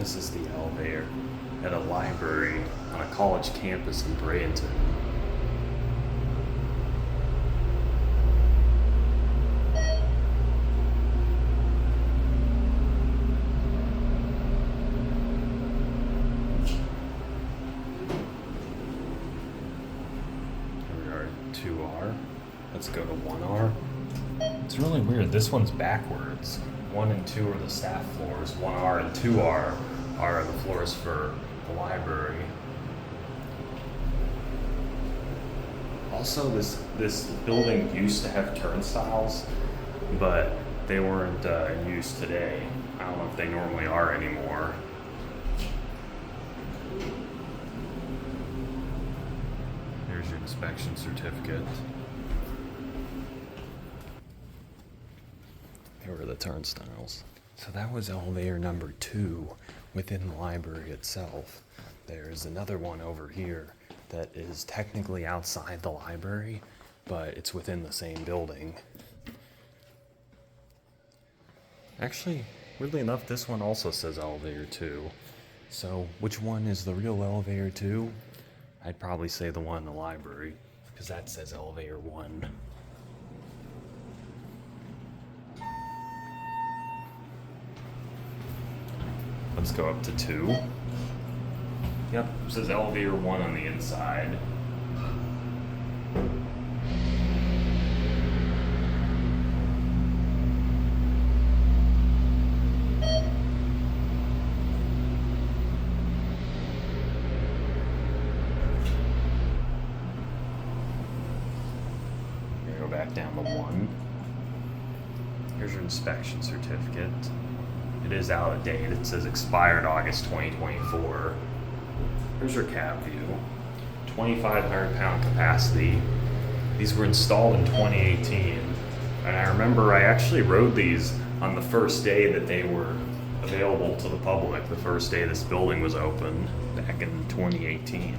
This is the elevator at a library on a college campus in Bradenton. Here we are at 2R. Let's go to 1R. It's really weird. This one's backwards. 1 and 2 are the staff floors. 1R and 2R are the floors for the library. Also, this building used to have turnstiles, but they weren't in use today. I don't know if they normally are anymore. Here's your inspection certificate. Here were the turnstiles. So that was elevator number 2 within the library itself. There's another one over here that is technically outside the library, but it's within the same building. Actually, weirdly enough, this one also says elevator 2. So which one is the real elevator 2? I'd probably say the one in the library, because that says elevator 1. Let's go up to 2. Yep, it says elevator 1 on the inside. Here, go back down to 1. Here's your inspection certificate. It is out of date. It says expired August 2024. Here's your cab view. 2,500 pound capacity. These were installed in 2018. And I remember I actually rode these on the first day that they were available to the public, the first day this building was open, back in 2018.